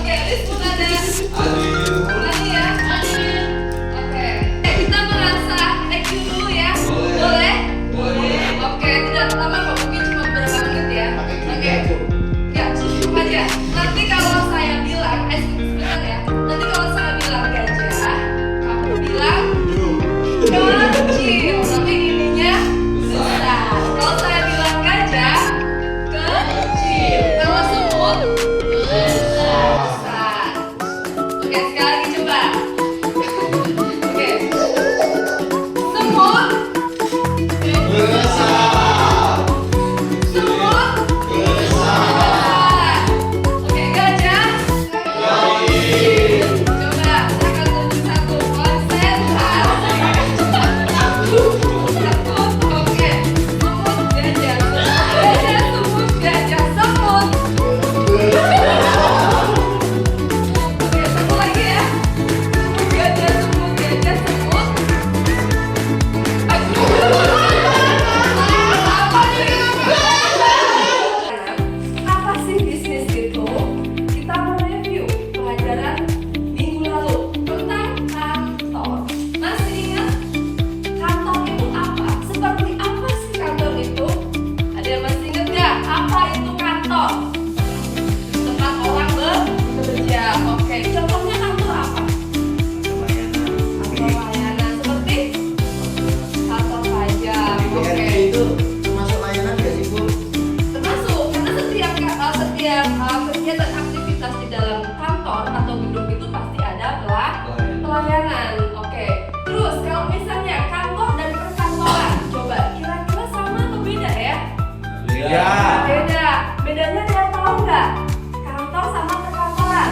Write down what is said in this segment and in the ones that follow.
Oke, Rizky ada. Berani ya? Oke. Kita merasa thank you dulu ya. Boleh? Oke, tidak lama kok, mungkin cuma beberapa menit ya. Oke. Ya, cukup aja. Nanti kalau saya bilang, sebentar ya. Nanti kalau saya bilang gajah, kamu bilang kecil, tapi ininya besar. Kalau saya bilang gajah, kecil. Kalau semut, besar. Oke, sekali lagi coba. Oke. Semut, semut, besar. Oke, gajah. Coba, saya akan tunjuk satu konsentrasi. Oke, semut, gajah, semut, gajah, semut. Oke, satu lagi ya. Semut, gajah, semut, gajah, semut. Apa sih bisnis itu? Kita mereview pelajaran minggu lalu tentang kantor. Masih ingat kantor itu apa? Seperti apa sih kantor itu? Ada yang masih ingat nggak? Apa itu kantor? Tempat orang bekerja. Oke, contohnya kantor apa? Kantor layanan seperti kantor pajak. Oke. Termasuk karena setiap kegiatan aktivitas di dalam kantor atau gedung itu pasti ada pelayanan. Oke. Terus kalau misalnya kantor dan perkantoran, coba kira-kira sama atau beda ya? Beda. Bedanya ada yang tahu nggak? Kantor sama perkantoran.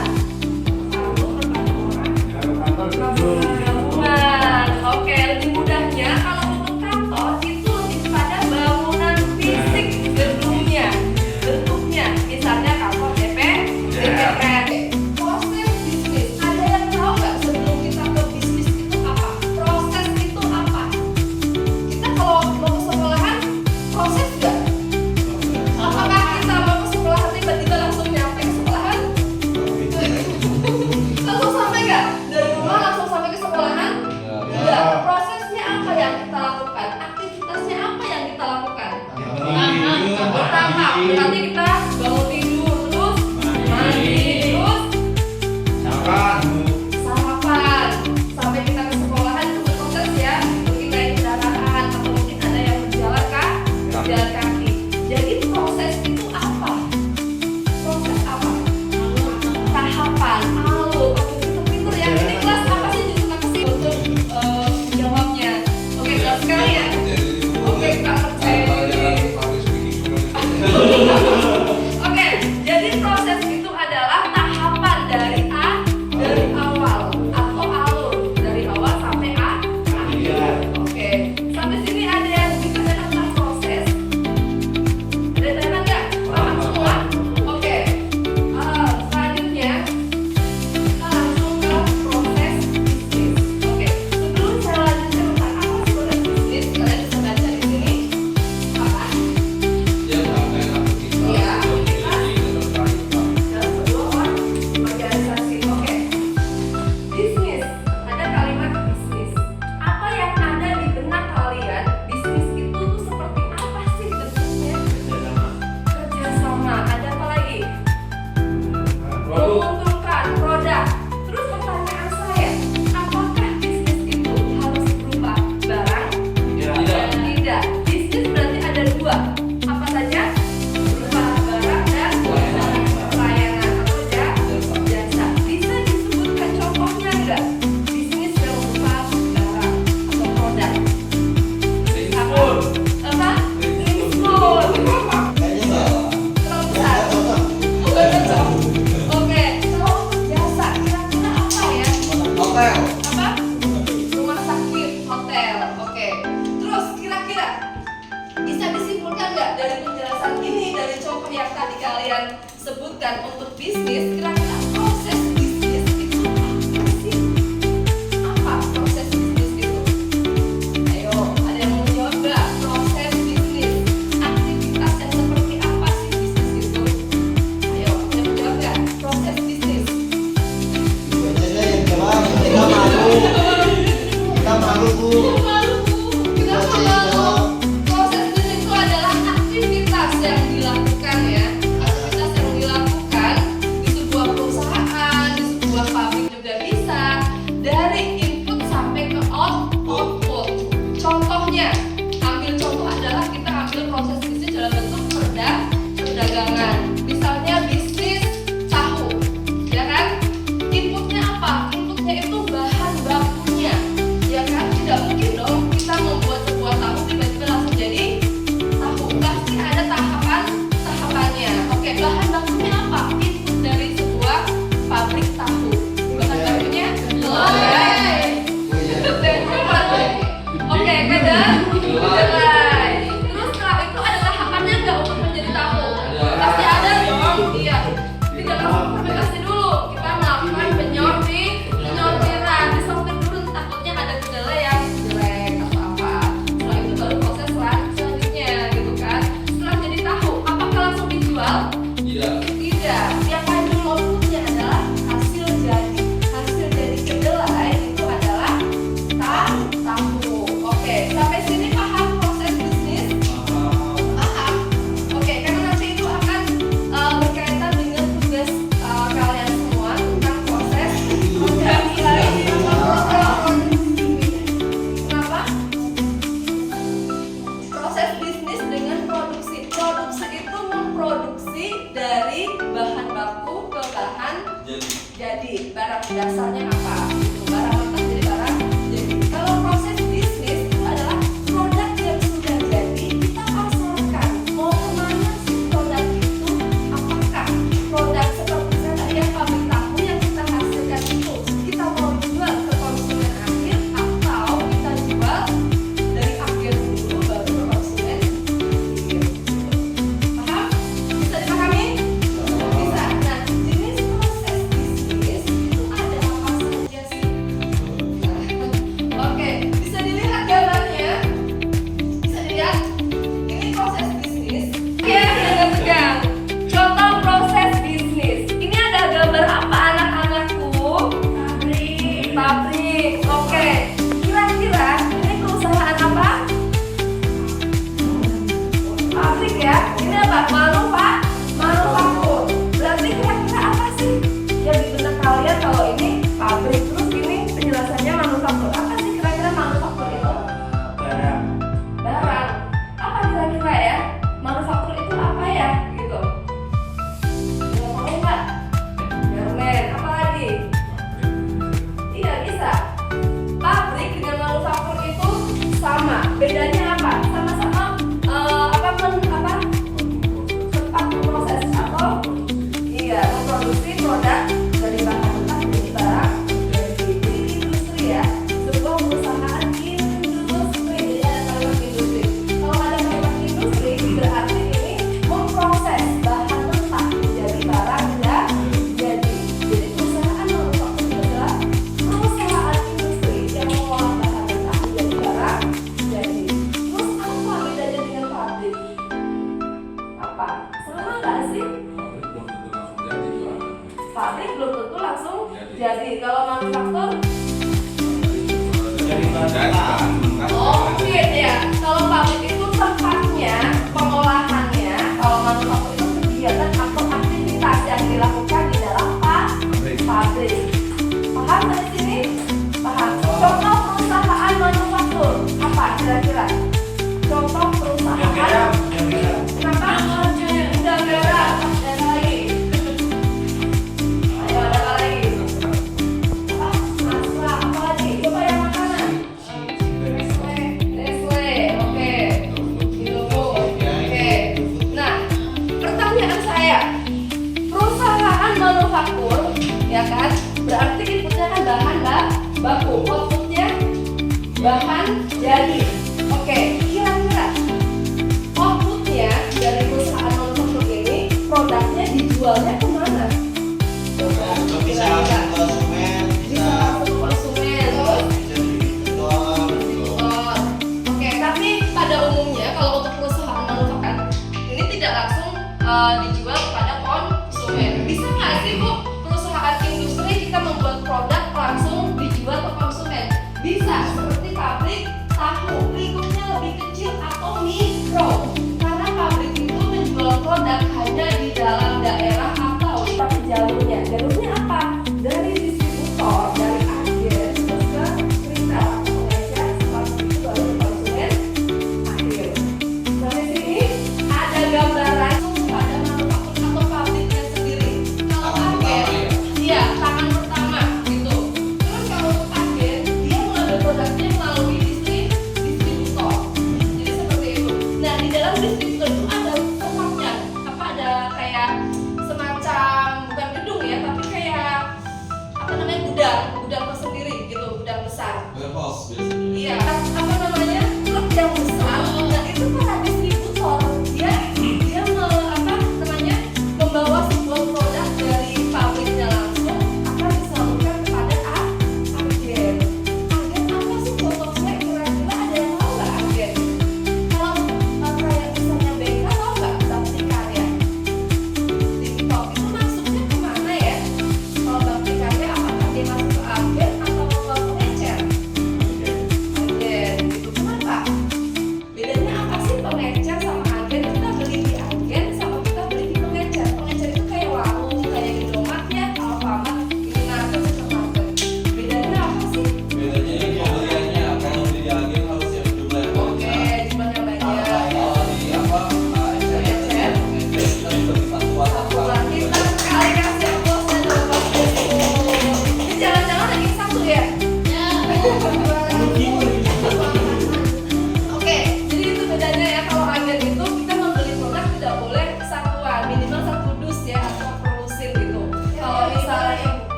Gabungan. Oke, lebih mudahnya kalau untuk kantor itu lebih pada bangunan fisik gedungnya, bentuknya. Misalnya kantor DPR. Proses bisnis. Ada yang tahu nggak sebelum kita ke bisnis itu apa? Proses itu apa? Kita kalau mau ke sekolahan, proses nggak? jadi, barang dasarnya apa? Itu barang mentah jadi barang jadi. Kalau proses bisnis itu adalah produk yang sudah jadi kita pasarkan. Mau kemana sih produk itu? Apakah produk seperti tadi yang pabrik tahu yang kita hasilkan itu kita mau jual ke konsumen akhir atau kita jual dari akhir dulu baru ke konsumen akhir? Paham? Bisa dipahami? Bisa. Nah, jenis proses bisnis itu ada apa saja sih? Oke, bisa dilihat gambarnya. Bisa dilihat. Ini proses bisnis. Ya, tegang. Contoh proses bisnis. Ini ada gambar apa anak-anakku? Pabrik. Pabrik. Oke. Kira-kira ini perusahaan apa? Pabrik ya. Ini apa? Manufaktur. Berarti kira-kira apa sih yang di benak kalian kalau ini pabrik terus ini penjelasannya manufaktur? Apa sih kira-kira manufaktur itu? Barang. Apa kira-kira ya? Manufaktur itu apa ya? Gitu. Bisa tahu nggak? Garmen. Apa lagi? Iya bisa. Pabrik dengan manufaktur itu sama. Bedanya apa? Sama-sama tempat proses atau iya memproduksi produk dari bahan mentah menjadi barang jadi industri ya. Sebuah perusahaan industri. Jadi ada kalimat industri. Kalau ada kalimat industri berarti ini memproses bahan mentah menjadi barang dan jadi. Jadi perusahaan manufaktur itu adalah perusahaan industri yang mengolah bahan mentah menjadi barang jadi. Terus apa bedanya dengan pabrik? Apa? Sama nggak sih? Pabrik belum tentu langsung jadi. Kalau manufaktur, mungkin ya. Kalau pabrik itu tempatnya, pengolahannya. Kalau manufaktur itu kegiatan atau aktivitas yang dilakukan di dalam pabrik. Paham dari sini? Paham. Contoh perusahaan manufaktur apa kira-kira? Contoh perusahaan. Kenapa? Udah merah. Ada lagi. Ayo ada apa lagi? Apa lagi? Coba yang makanan. Nestle. Oke. Indomie. Oke. Nah, pertanyaan saya, perusahaan manufaktur, ya kan? Berarti inputnya kan bahan baku, outputnya bahan jadi. Oke, kira-kira outputnya dari perusahaan manufaktur ini produknya dijualnya kemana? Coba kira-kira. Bisa langsung ke konsumen. Oke, tapi pada umumnya kalau untuk perusahaan manufaktur ini tidak langsung dijual kepada konsumen. Bisa nggak sih Bu, perusahaan industri kita membuat produk langsung dijual ke konsumen? Bisa, seperti pabrik tahu, lingkupnya lebih kecil atau mikro. Karena pabrik itu menjual produk hanya di dalam daerah atau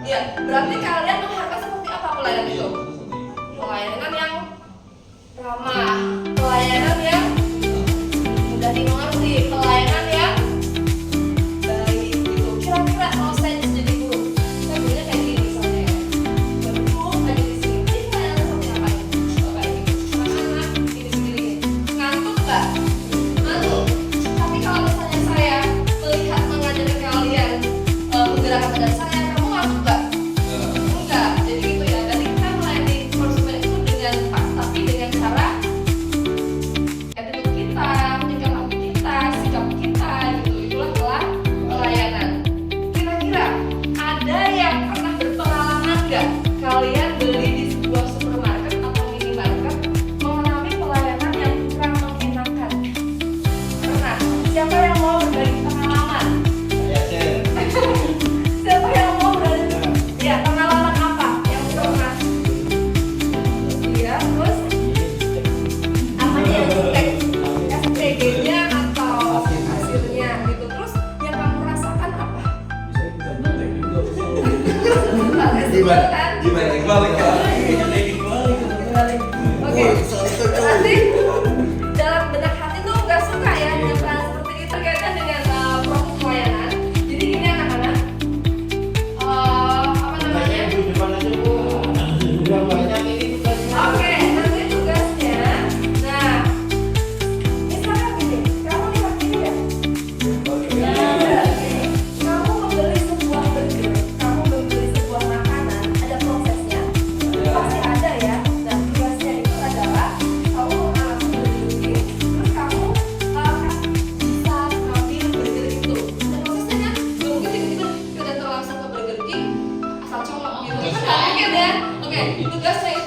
Iya, berarti kalian mengharapkan seperti apa pelayanan itu? Pelayanan yang ramah, pelayanan yang mudah dimengerti, pelayanan yang baik gitu. Kira-kira kalau saya jadi guru, saya gurunya kayak gini misalnya ya. Berdua aja di sini. Ini pelayanan seperti apa ini? Coba ini. Anak-anak gini-gini. Ngantuk nggak? Ngantuk. Tapi kalau misalnya saya melihat mengajari kalian menggerakkan badan saya, kamu ngantuk nggak? Enggak. Jadi gitu ya. Jadi kita melayani konsumen itu dengan tapi dengan cara attitude kita, tingkah laku kita, sikap kita gitu. Itulah pelayanan. Kira-kira ada yang pernah berpengalaman nggak kalian beli di sebuah supermarket atau minimarket mengalami pelayanan yang kurang mengenakan? Pernah? Siapa yang mau berbagi pengalaman? Siapa yang mau berbagi? Ya, pengalaman apa yang pernah? Iya, terus apanya yang jutek? SPG-nya atau hasilnya gitu. Terus yang kamu rasakan apa? Oke, berarti dalam benak hati tuh nggak suka ya dengan peran seperti itu terkaitan dengan proses pelayanan. Jadi gini anak-anak, apa namanya? Oke, nanti tugasnya. Nah, misalnya gini, kamu lihat ini ya. Kamu membeli sebuah burger, kamu membeli sebuah makanan, ada prosesnya. Pasti ada ya. Dan tugasnya itu adalah kamu berdiri, terus kamu bisa ngambil burger itu. Dan prosesnya kan mungkin tiba-tiba kita datang langsung ke Burger King asal colok gitu. Kan nggak mungkin ya. Oke, tugasnya